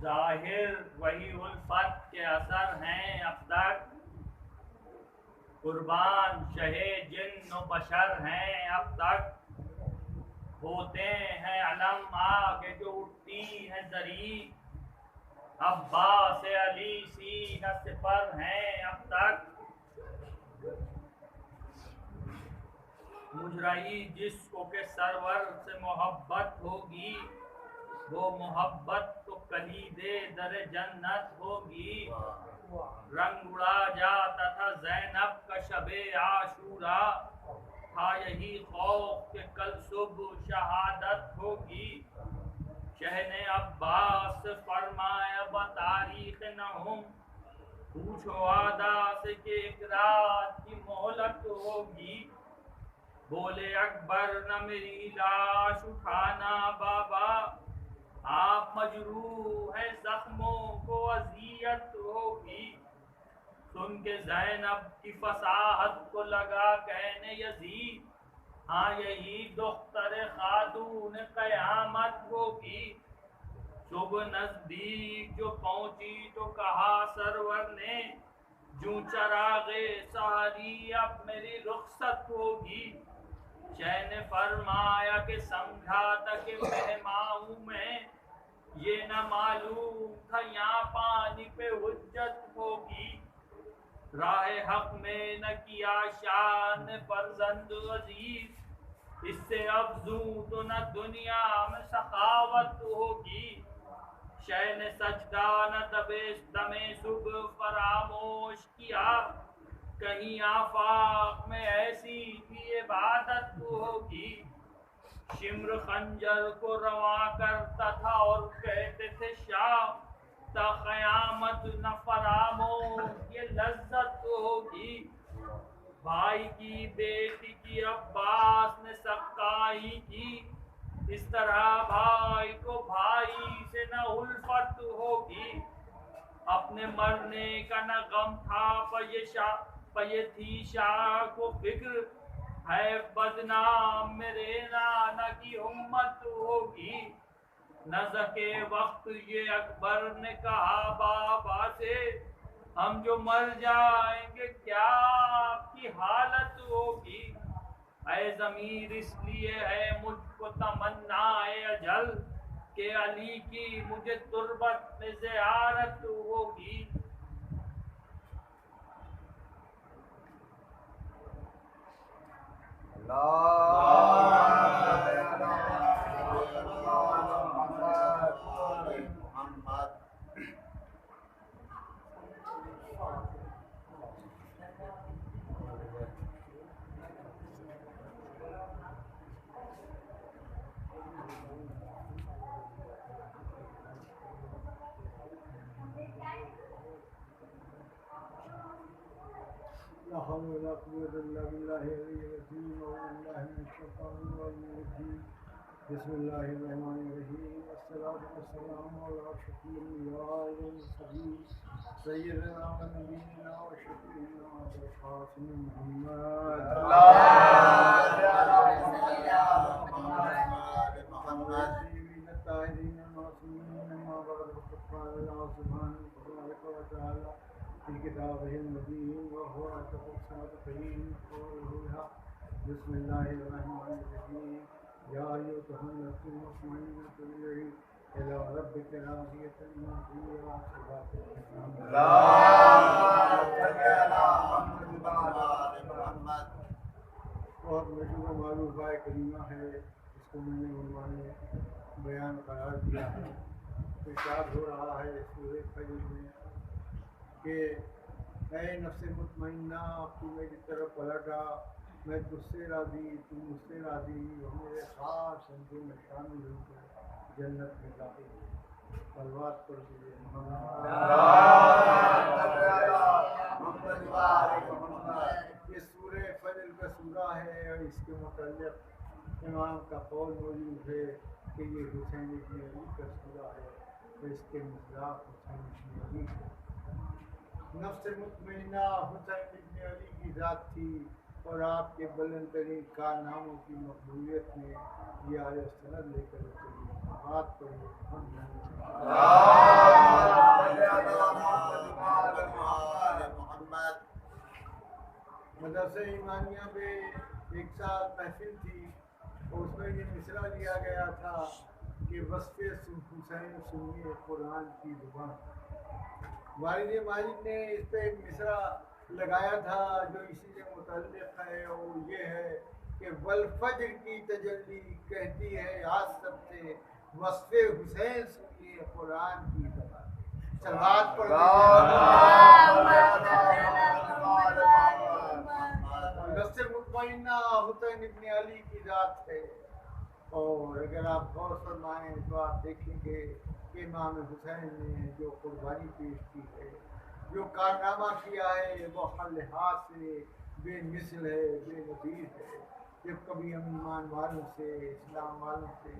ظاہر وہی الفت کے اثر ہیں اب تک، قربان شہ جن و بشر ہیں اب تک، ہوتے ہیں علم آگے جو اٹھتی ہے زری، عباس علی سینہ سپر ہیں اب تک، مجرئی جس کو کہ سرور سے محبت ہوگی، وہ محبت تو کلید در جنت ہوگی، رنگ اڑا جاتا تھا زینب کا شب عاشورا، تھا یہی خوف کہ کل صبح شہادت ہوگی، شہن عباس سے فرمایا بتاریخ نہم، پوچھو آدھا سے کہ ایک رات کی مہلت ہوگی، بولے اکبر نہ میری لاش اٹھانا بابا، آپ مجروح ہے زخموں کو اذیت ہوگی، سن کے زینب کی فصاحت کو لگا کہنے یزید، ہاں یہی دختر خاتون قیامت ہوگی، صبح نزدیک جو پہنچی تو کہا سرور نے، جوں چراغ سحری اب میری رخصت ہوگی، شہ نے فرمایا کہ سمجھا تھا کہ مہماں ہوں میں، یہ نہ معلوم تھا یہاں پانی پہ حجت ہوگی، راہ حق میں نہ کیا شان فرزند عزیز، اس سے افزوں تو نہ دنیا میں سخاوت ہوگی، شہ نے سجدہ نہ دم صبح فراموش کیا، کہیں آفاق میں ایسی بھی عبادت ہوگی، شمر خنجر کو رواں کرتا تھا اور کہتے تھے شاہ، تا قیامت نہ فراموش یہ لذت ہوگی، بھائی کی بیٹی کی عباس نے سقائی کی، اس طرح بھائی کو بھائی سے نہ الفت ہوگی، اپنے مرنے کا نہ غم تھا پہ تھی شاہ کو فکر، ہے بدنام میرے نانا کی امت ہوگی، نزع کے وقت یہ اکبر نے کہا بابا سے، ہم جو مر جائیں گے کیا آپ کی حالت ہوگی، اے ضمیر اس لیے ہے مجھ کو تمنا اجل، کہ علی کی مجھے تربت میں زیارت ہوگی، لا حول ولا قوة إلا بالله العلي العظيم أعوذ بالله من الشيطان الرجيم بسم الله الرحمن الرحيم والصلاة والسلام على أشرف الأنبياء والمرسلين سيدنا ونبينا وشفيعنا أبي القاسم محمد الطيبين الطاهرين المعصومين ما بعد فقد قال الله سبحانه وتعالى في كتابه المبين وهو أصدق الصادقين قوله الحق بسم الله الرحمن الرحيم يا أيها الناس المطمئنة ارجعي إلى ربك راضية مرضية صدق اور مشہور معروف آئے کریمہ ہے، اس کو میں نے عنوان بیان قرار دیا ہے، ارشاد ہو رہا ہے سورہ فجر میں کہ اے نفس مطمئنہ تو میری طرف پلٹا، میں تجھ سے راضی تو مجھ سے راضی، اور میرے خاص بندوں میں شامل ہو کر جنت میں داخل ہو، صلوات پڑھ دیجیے یہ سورہ فجر کا سورہ ہے، اور اس کے متعلق امام کا قول موجود ہے کہ یہ حسین ابن علی کا سورہ ہے، تو اس کے مصداق حسین ابن علی ہے۔ نفس مطمئنہ حسین ابن علی کی ذات تھی، اور آپ کے بلند ترین کارناموں کی مقبولیت میں یہ آیت سند لے کر چلیے بات مدرسہ ایمانیہ میں ایک سال محفل تھی اور اس میں یہ مصرع لیا گیا تھا کہ وصف حسین سنیے قرآن کی زبان. والد ماجد نے اس پہ ایک مصرع لگایا تھا جو اسی سے متعلق ہے اور یہ ہے کہ والفجر کی تجلی کہتی ہے آج سب سے وصف حسین سنیے قرآن کی زبان. سلوات پڑھ نفس مطمئنہ حسین ابن علی کی ذات ہے. اور اگر آپ غور فرمائیں تو آپ دیکھیں گے کہ امام حسین نے جو قربانی پیش کی ہے جو کارنامہ کیا ہے وہ ہر لحاظ سے بے مثل ہے بے نظیر ہے. جب کبھی ہم ایمان والوں سے اسلام والوں سے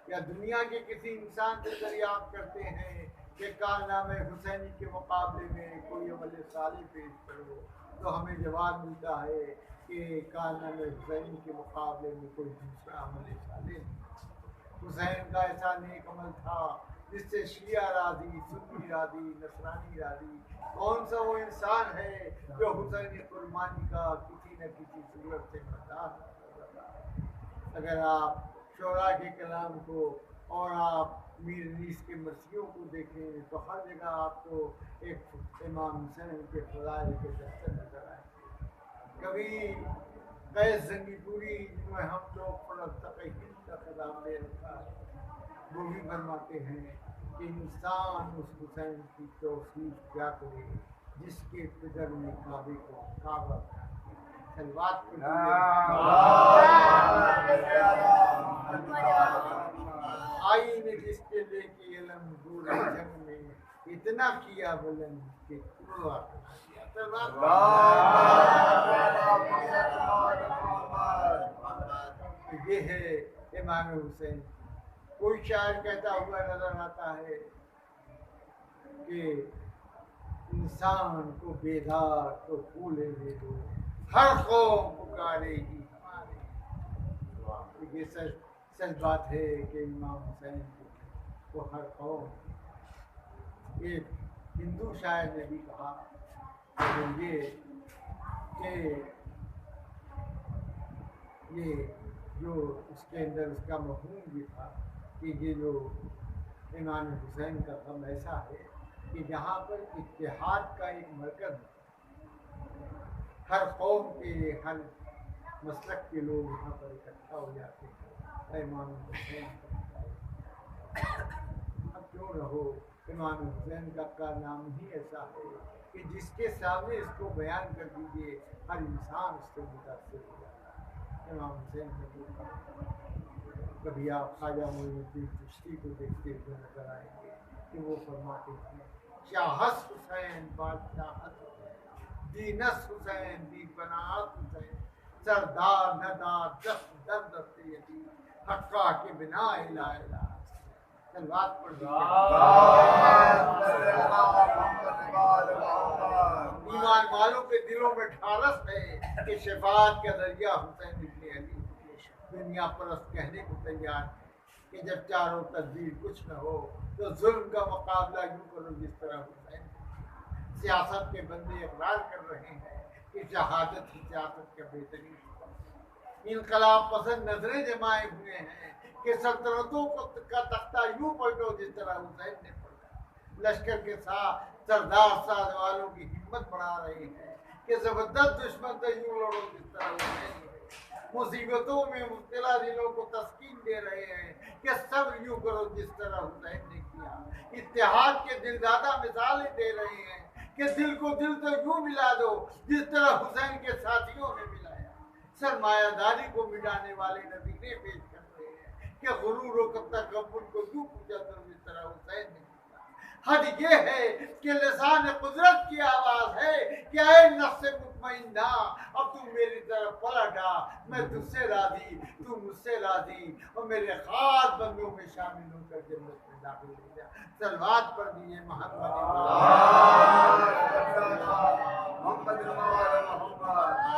یا دنیا کے کسی انسان سے دریافت کرتے ہیں کہ کارنامہ حسینی کے مقابلے میں کوئی عمل صالح پیش کرو تو ہمیں جواب ملتا ہے کہ کارنامہ حسینی کے مقابلے میں کوئی دوسرا عمل صالح نہیں. حسین کا ایسا نیک عمل تھا جس سے شیعہ راضی، سنی راضی، نصرانی راضی. کون سا وہ انسان ہے جو حسین قربانی کا کسی نہ کسی صورت سے برداشت کرتا تھا؟ اگر آپ شعراء کے کلام کو اور آپ میر انیس کے مرثیوں کو دیکھیں تو ہر جگہ آپ کو ایک امام حسین کے فضائل کے دستر نظر آئیں گے. کبھی قیس زنگی پوری جن میں ہم لوگ فلسفہ ہند کا خطاب دے رکھا ہے وہ بھی فرماتے ہیں کہ انسان اس حسین کی توصیف کیا کرے جس کے فکر میں کعبے کو کعبہ تھا. سلوات کو آئی نے جس کے لے کے علم دور جنگ میں اتنا کیا بلند کہ پورا یہ ہے امام حسین. کوئی شاعر کہتا ہوا نظر آتا ہے کہ انسان کو بیدار تو پھولے دے دو ہر قوم پکارے گی ہمارے. یہ سچ بات ہے کہ امام حسین کو ہر قوم. ایک ہندو شاعر نے بھی کہا یہ جو اس کے اندر اس کا مفہوم بھی تھا کہ یہ جو امام حسین کا غم ایسا ہے کہ جہاں پر اتحاد کا ایک مرکز ہر قوم کے ہر مسلک کے لوگ یہاں پر اکٹھا ہو جاتے ہیں. امام حسین اب کیوں نہ ہو امام حسین کا کارنامہ ہی ایسا ہے کہ جس کے سامنے اس کو بیان کر دیجیے ہر انسان اس سے متاثر ہو جاتا ہے. امام حسین نے کبھی آپ خواجہ معین الدین چشتی کو دیکھتے ہوئے نظر آئیں گے کہ وہ فرماتے ہیں شاہس حسین بادشاہت حسین دینس حسین دی بنات حسین سردار ندار دست درد یتیم حقا کے بنا الہ الہ. سلوات پڑھ ایمان والوں کے دلوں میں ڈھارس ہے کہ شفاعت کا ذریعہ حسین ابن علی. دنیا پرست کہنے کو تیار ہے کہ جب چاروں تدبیر کچھ نہ ہو تو ظلم کا مقابلہ یوں کرو جس طرح حسین. سیاست کے بندے اقرار کر رہے ہیں کہ شہادت ہی سیاست کا بہترین. انقلاب پسند نظریں جمائے ہوئے ہیں کہ سلطنتوں کا تختہ یوں پلٹو جس طرح حسین نے پلٹا. لشکر کے ساتھ سردار ساز والوں کی ہمت بڑھا رہے ہیں کہ زبردست دشمن سے یوں لڑو جس طرح حسین نے. مصیبتوں میں مبتلا دلوں کو تسکین دے رہے ہیں کہ صبر یوں کرو جس طرح حسین نے کیا. اتحاد کے دلدادہ مثالیں دے رہے ہیں کہ دل کو دل تو یوں ملا دو جس طرح حسین کے ساتھیوں نے ملایا. سرمایہ داری کو مٹانے والے نظیریں پیش کر رہے ہیں کہ غرور و تکبر کو یوں پوجا کرو جس طرح حسین نے. حد یہ ہے کہ لسان قدرت کی آواز ہے کہ اے نفس مطمئنہ اب تو میری طرف پلٹ آ. میں تجھ سے راضی تو مجھ سے راضی اور میرے خاص بندوں میں شامل ہو کر جنت میں داخل ہو جا. سلوات پڑھ دیجیے محمد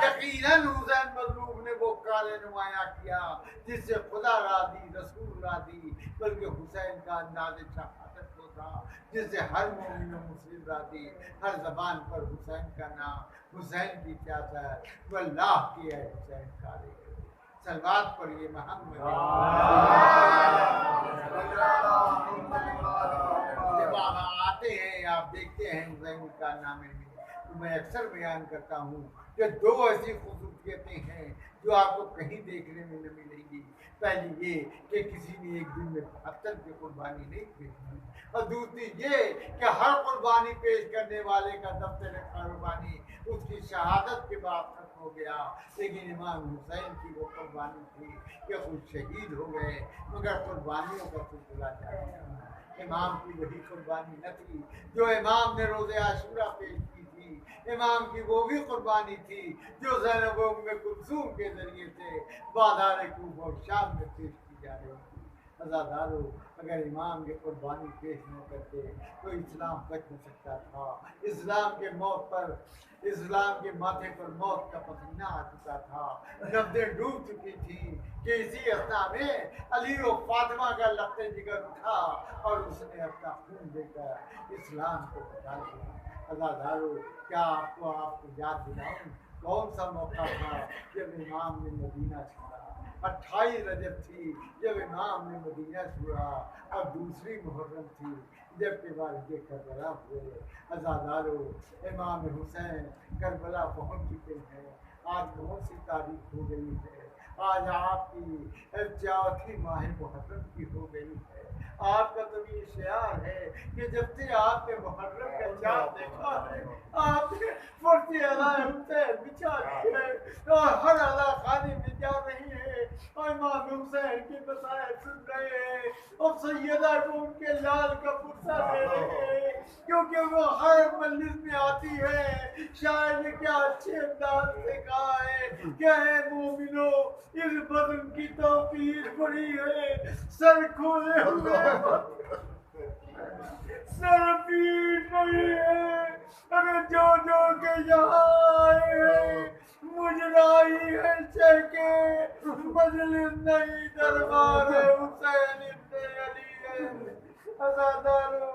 یقیناً حسین مظلوم نے وہ کال نمایاں کیا جس سے خدا راضی رسول راضی، بلکہ حسین کا انداز شہادت وہ تھا جس سے ہر مومن و مسلم راضی، ہر زبان پر حسین کا نام، حسین کی سیاست، وہ اللہ کی ہے حسین کارے سلوات پڑھیے محمد جب آپ آتے ہیں آپ دیکھتے ہیں حسین کا نامے میں، تو میں اکثر بیان کرتا ہوں کہ دو ایسی خصوصیتیں ہیں جو آپ کو کہیں دیکھنے میں نہ ملیں گی۔ پہلی یہ کہ کسی نے ایک دن میں 72 کی قربانی نہیں پیش کی، اور دوسری یہ کہ ہر قربانی پیش کرنے والے کا دفتر قربانی اس کی شہادت کے بعد ختم ہو گیا، لیکن امام حسین کی وہ قربانی تھی کہ خود شہید ہو گئے، مگر قربانیوں کا سلسلہ جاری ہے۔ امام کی وہی قربانی نہ تھی جو امام نے روز عاشورہ پیش کی تھی، امام کی وہ بھی قربانی تھی جو زینب و ام کلثوم کے ذریعے سے بازار کوفہ اور شام میں پیش کی جا رہی تھی۔ عزادارو، اگر امام کی قربانی پیش نہ کرتے تو اسلام بچ نہ سکتا تھا۔ اسلام کے ماتھے پر موت کا پسینہ آ چکا تھا، نبضیں ڈوب چکی تھی کہ اسی اثنا میں علی و فاطمہ کا لخت جگر اٹھا اور اس نے اپنا خون دے کر اسلام کو بچا لیا۔ عزادارو، کیا آپ کو یاد دلاؤں کون سا موقع تھا جب امام نے مدینہ چھوڑا؟ 28 رجب تھی جب امام نے مدینہ چھوڑا، اور دوسری محرم تھی جب کہ والد کربلا ہوئے۔ عزادارو، امام حسین کربلا پہنچ چکے ہیں۔ آج کون سی تاریخ ہو گئی ہے؟ آج آپ کی چوتھی ماہ محرم کی ہو گئی ہے۔ آپ کا تو یہ شعار ہے کہ جب سے آپ نے محرم کا چاند دیکھا ہے آپ نے فرض علی حسین بچھا دی ہے، اور ہر اعلیٰ خانے میں جا رہی ہے اور امام حسین کی مسائل سن رہے ہیں، اور سیدہ کو ان کے لال کا پرسہ دے رہے ہیں، کیونکہ وہ ہر مجلس میں آتی ہے۔ شاعر نے کیا اچھے انداز سے کہا ہے کہ اے مومنو، اس بدن کی توفیر بڑی ہے، سر کھولے ہوئے سر پیٹ نہیں ہے، ارے جو کہ یہاں آئے ہیں مجرائی ہے چہکے، مجلس نہیں دربار ہے حسین ابن علی ہے۔ عزادارو،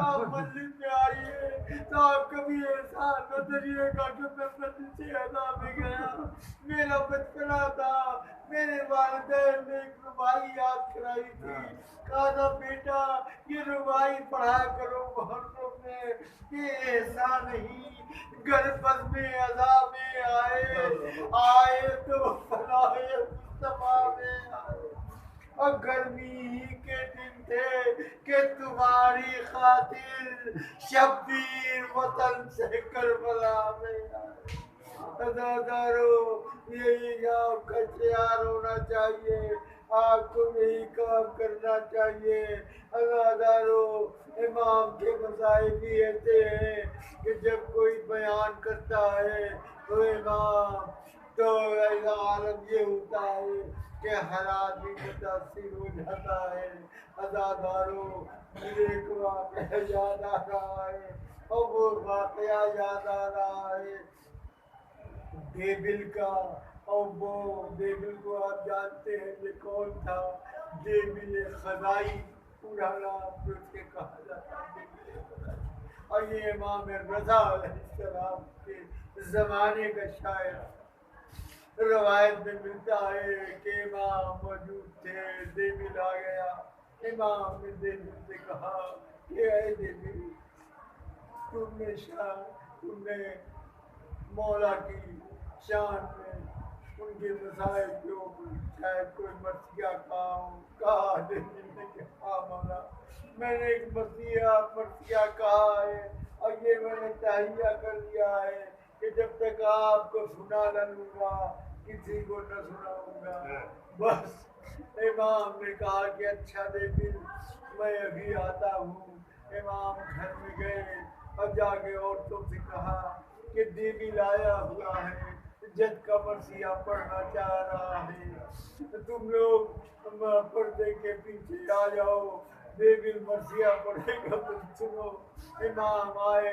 آپ مجلس میں آئیے تو آپ کبھی احسان نہ کریے گا کہ میں مجلس ادا میں گیا، میرا بچپنا تھا، میرے والدین نے ایک ربائی یاد کرائی تھی، کہا تھا بیٹا یہ ربائی پڑھا کرو محرم میں، یہ احسان نہیں گر بزم عذاب آئے تو فلاح مصطفیٰ میں آئے، اور گرمی ہی کے دن تھے کہ تمہاری خاطر شبیر وطن سے کربلا میں آئے۔ عزادارو، یہی آپ کا شعار ہونا چاہیے، آپ کو یہی کام کرنا چاہیے۔ عزادارو، امام کے مسائل بھی ایسے ہیں کہ جب کوئی بیان کرتا ہے تو امام تو ایسا عالم یہ ہوتا ہے کہ ہر آدمی متاثر ہو جاتا ہے۔ عزادارو، مجھے ایک واقعہ یاد آ رہا ہے، اور وہ واقعہ یاد آ رہا ہے دیبل کا، اور وہ دیبل کو آپ جانتے ہیں یہ کون تھا؟ دیبل خزائی، پورا نام جو اس کے کہا جاتا ہے دیبل خزائی، اور یہ امام رضا علیہ السلام کے زمانے کا شاعر۔ روایت میں ملتا ہے کہ امام موجود تھے، دیبل آ گیا، امام نے دیبل سے کہا کہ اے دیبل، تم نے مولا کی شان میں ان کے مسائل کے اوپر شاید کوئی مرثیہ کہا دیبل نے کہ ہاں مولا، میں نے ایک مرثیہ کہا ہے، اور یہ میں نے تہیہ کر لیا ہے کہ جب تک آپ کو سنا نہ لوں گا کسی کو نہ سناؤں گا۔ بس امام نے کہا کہ اچھا دیبل، میں ابھی آتا ہوں۔ امام گھر میں گئے اور جا کے عورتوں سے کہا کہ دیبل آیا ہوا ہے، جج کا مرثیہ پڑھنا چاہ رہا ہے، تم لوگ پردے کے پیچھے آ جاؤ، دیبل مرثیہ پڑھے گا، تم سنو۔ امام آئے،